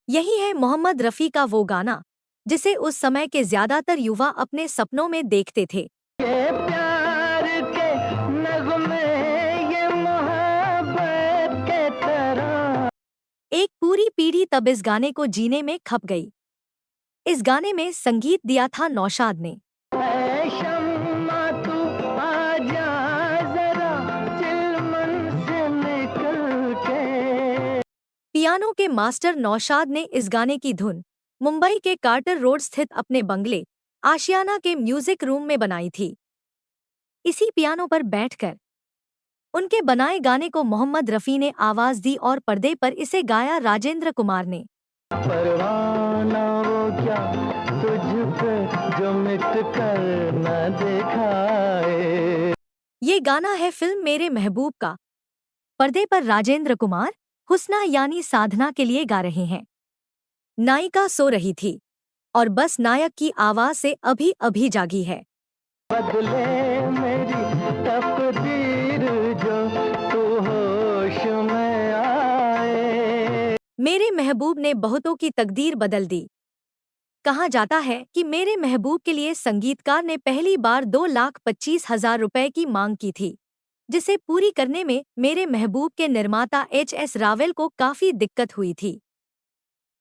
यही है मोहम्मद रफ़ी का वो गाना जिसे उस समय के ज्यादातर युवा अपने सपनों में देखते थे। ये प्यार के नगमे, ये मोहब्बत के तरह। एक पूरी पीढ़ी तब इस गाने को जीने में खप गई। इस गाने में संगीत दिया था नौशाद ने। ऐ शम्मा तू आजा जरा चिलमन से निकल के। पियानो के मास्टर नौशाद ने इस गाने की धुन मुंबई के कार्टर रोड स्थित अपने बंगले आशियाना के म्यूजिक रूम में बनाई थी। इसी पियानो पर बैठकर उनके बनाए गाने को मोहम्मद रफ़ी ने आवाज दी और पर्दे पर इसे गाया राजेंद्र कुमार ने। परवाना वो क्या तुझ पे जो मिट कर न दिखाए। ये गाना है फिल्म मेरे महबूब का। पर्दे पर राजेंद्र कुमार हुस्ना यानी साधना के लिए गा रहे हैं। नायिका सो रही थी और बस नायक की आवाज से अभी अभी जागी है। बदले मेरी तकदीर जो तू होश में आए। मेरे महबूब ने बहुतों की तकदीर बदल दी। कहा जाता है कि मेरे महबूब के लिए संगीतकार ने पहली बार 2,25,000 रुपए की मांग की थी, जिसे पूरी करने में मेरे महबूब के निर्माता एच.एस. रावल को काफी दिक्कत हुई थी।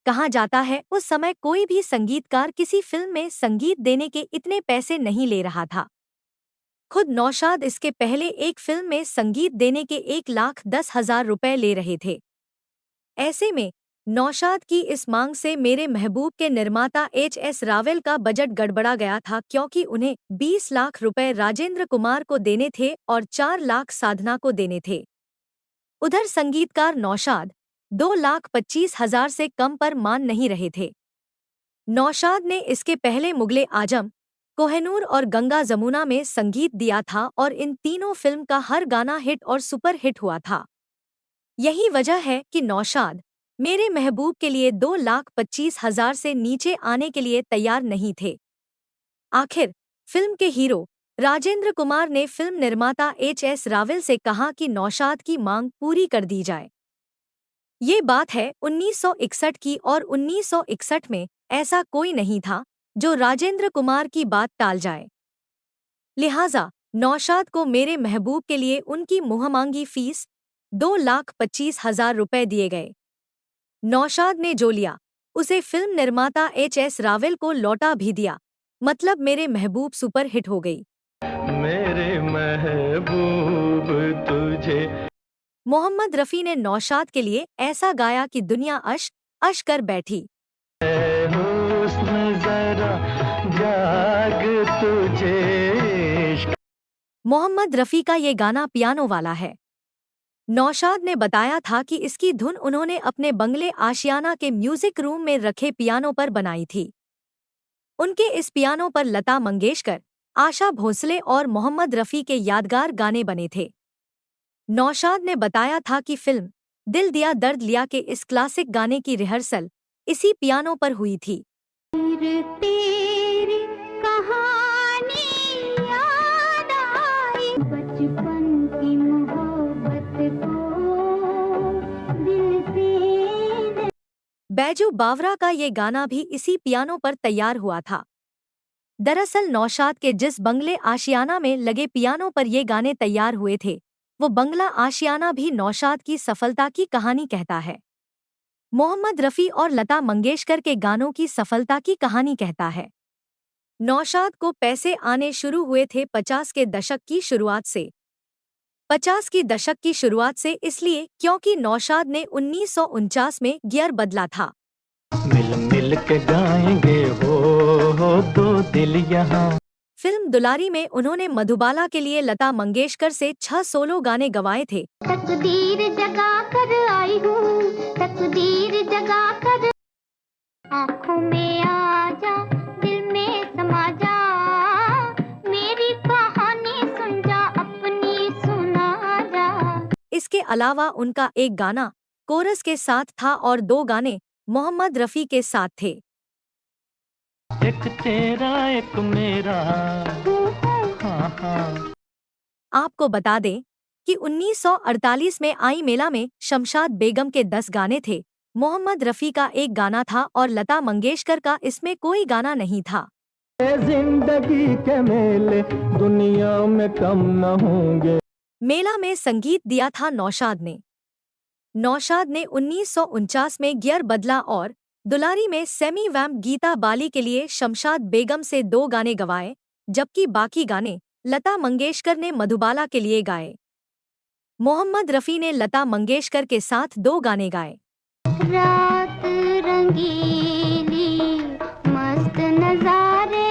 कहा जाता है उस समय कोई भी संगीतकार किसी फिल्म में संगीत देने के इतने पैसे नहीं ले रहा था। खुद नौशाद इसके पहले एक फिल्म में संगीत देने के 1,10,000 रुपए ले रहे थे। ऐसे में नौशाद की इस मांग से मेरे महबूब के निर्माता एच.एस. रावल का बजट गड़बड़ा गया था, क्योंकि उन्हें 20 लाख रुपए राजेंद्र कुमार को देने थे और 4 लाख साधना को देने थे। उधर संगीतकार नौशाद 2,25,000 से कम पर मान नहीं रहे थे। नौशाद ने इसके पहले मुगले आजम, कोहिनूर और गंगा जमुना में संगीत दिया था और इन तीनों फिल्म का हर गाना हिट और सुपर हिट हुआ था। यही वजह है कि नौशाद मेरे महबूब के लिए 2,25,000 से नीचे आने के लिए तैयार नहीं थे। आखिर फिल्म के हीरो राजेंद्र कुमार ने फिल्म निर्माता एच.एस. रावल से कहा कि नौशाद की मांग पूरी कर दी जाए। ये बात है 1961 की और 1961 में ऐसा कोई नहीं था जो राजेंद्र कुमार की बात टाल जाए। लिहाजा नौशाद को मेरे महबूब के लिए उनकी मुंहमांगी फीस 2,25,000 रुपए दिए गए। नौशाद ने जो लिया उसे फिल्म निर्माता एच.एस. रावल को लौटा भी दिया। मतलब मेरे महबूब सुपर हिट हो गई। मेरे महबूब तुझे। मोहम्मद रफ़ी ने नौशाद के लिए ऐसा गाया कि दुनिया अश कर बैठी। हुस्न जरा जाग तुझे इश्क। मोहम्मद रफ़ी का ये गाना पियानो वाला है। नौशाद ने बताया था कि इसकी धुन उन्होंने अपने बंगले आशियाना के म्यूजिक रूम में रखे पियानो पर बनाई थी। उनके इस पियानो पर लता मंगेशकर, आशा भोसले और मोहम्मद रफ़ी के यादगार गाने बने थे। नौशाद ने बताया था कि फिल्म दिल दिया दर्द लिया के इस क्लासिक गाने की रिहर्सल इसी पियानो पर हुई थी। तेरी कहानी याद आई, बचपन की मोहब्बत को दिल से। बैजू बावरा का ये गाना भी इसी पियानो पर तैयार हुआ था। दरअसल नौशाद के जिस बंगले आशियाना में लगे पियानो पर ये गाने तैयार हुए थे, वो बंगला आशियाना भी नौशाद की सफलता की कहानी कहता है। मोहम्मद रफ़ी और लता मंगेशकर के गानों की सफलता की कहानी कहता है। नौशाद को पैसे आने शुरू हुए थे 50 के दशक की शुरुआत से। 50 की दशक की शुरुआत से इसलिए क्योंकि नौशाद ने 1949 में गियर बदला था। मिल मिल के गाएंगे हो दो दिल यहाँ। फिल्म दुलारी में उन्होंने मधुबाला के लिए लता मंगेशकर से 6 सोलो गाने गवाए थे। तकदीर जगा कर आई हूँ, तकदीर जगा कर। आँखों में आ जा, दिल में समा जा, मेरी कहानी सुन जा, अपनी सुना जा। इसके अलावा उनका एक गाना कोरस के साथ था और 2 गाने मोहम्मद रफ़ी के साथ थे। एक तेरा एक मेरा। हाँ हाँ। आपको बता दें कि 1948 में आई मेला में शमशाद बेगम के 10 गाने थे, मोहम्मद रफ़ी का एक गाना था और लता मंगेशकर का इसमें कोई गाना नहीं था। जिंदगी के मेले दुनिया में कम न होंगे। मेला में संगीत दिया था नौशाद ने। नौशाद ने 1949 में गियर बदला और दुलारी में सेमी वैम्प गीता बाली के लिए शमशाद बेगम से 2 गाने गवाए, जबकि बाकी गाने लता मंगेशकर ने मधुबाला के लिए गाए। मोहम्मद रफ़ी ने लता मंगेशकर के साथ 2 गाने गाए। रात रंगीली मस्त नजारे।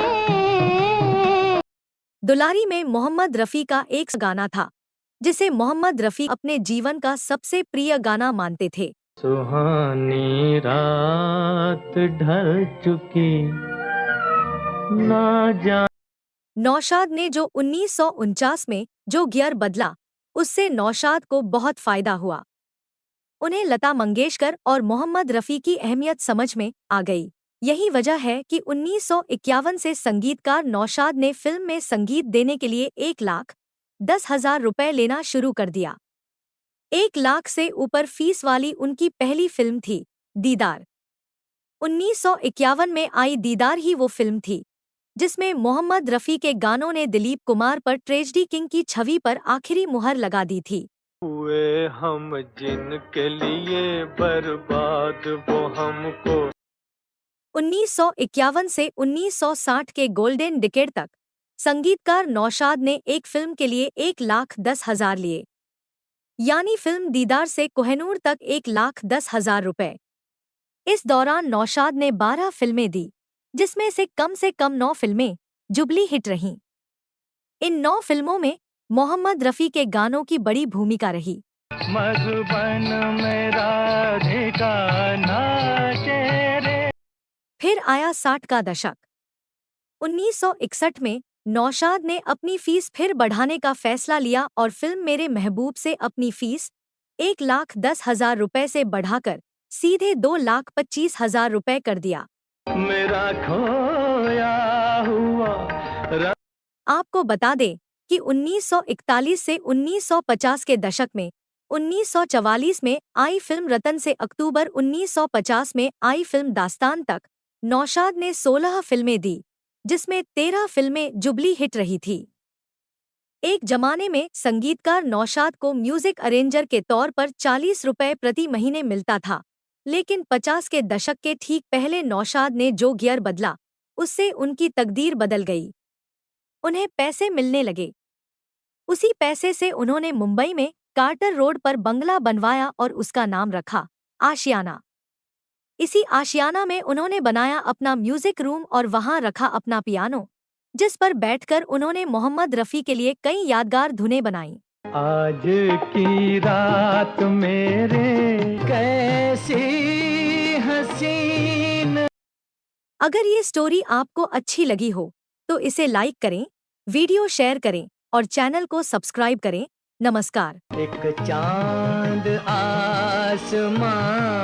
दुलारी में मोहम्मद रफ़ी का एक गाना था जिसे मोहम्मद रफ़ी अपने जीवन का सबसे प्रिय गाना मानते थे। सुहानी रात ढल चुकी ना जा। नौशाद ने जो 1949 में जो गियर बदला, उससे नौशाद को बहुत फायदा हुआ। उन्हें लता मंगेशकर और मोहम्मद रफ़ी की अहमियत समझ में आ गई। यही वजह है कि 1951 से संगीतकार नौशाद ने फिल्म में संगीत देने के लिए 1,10,000 रुपए लेना शुरू कर दिया। 1 लाख से ऊपर फीस वाली उनकी पहली फिल्म थी दीदार। 1951 में आई दीदार ही वो फिल्म थी जिसमें मोहम्मद रफ़ी के गानों ने दिलीप कुमार पर ट्रेजेडी किंग की छवि पर आखिरी मुहर लगा दी थी। हुए हम जिनके लिए बर्बाद वो हमको। 1951 से 1960 के गोल्डन डिकेड तक संगीतकार नौशाद ने एक फिल्म के लिए 1,10,000 लिए, यानी फिल्म दीदार से कोहिनूर तक 1,10,000 रुपए। इस दौरान नौशाद ने 12 फिल्में दी, जिसमें से कम 9 फिल्में जुबली हिट रहीं। इन 9 फिल्मों में मोहम्मद रफ़ी के गानों की बड़ी भूमिका रही। मधुबन में राधिका नाचे रे। फिर आया 60 का दशक। 1961 में नौशाद ने अपनी फीस फिर बढ़ाने का फैसला लिया और फिल्म मेरे महबूब से अपनी फीस 1,10,000 रुपए से बढ़ाकर सीधे 2,25,000 रुपए कर दिया। मेरा खोया हुआ। आपको बता दें कि 1941 से 1950 के दशक में 1944 में आई फिल्म रतन से अक्टूबर 1950 में आई फिल्म दास्तान तक नौशाद ने 16 फिल्में दी, जिसमें 13 फिल्में जुबली हिट रही थी। एक जमाने में संगीतकार नौशाद को म्यूजिक अरेंजर के तौर पर 40 रुपए प्रति महीने मिलता था, लेकिन 50 के दशक के ठीक पहले नौशाद ने जो गियर बदला, उससे उनकी तकदीर बदल गई। उन्हें पैसे मिलने लगे। उसी पैसे से उन्होंने मुंबई में कार्टर रोड पर बंगला बनवाया और उसका नाम रखा आशियाना। इसी आशियाना में उन्होंने बनाया अपना म्यूजिक रूम और वहां रखा अपना पियानो, जिस पर बैठकर उन्होंने मोहम्मद रफ़ी के लिए कई यादगार धुनें बनाईं। आज की रात मेरे कैसी हसीन। अगर ये स्टोरी आपको अच्छी लगी हो तो इसे लाइक करें, वीडियो शेयर करें और चैनल को सब्सक्राइब करें। नमस्कार। एक चांद आसमां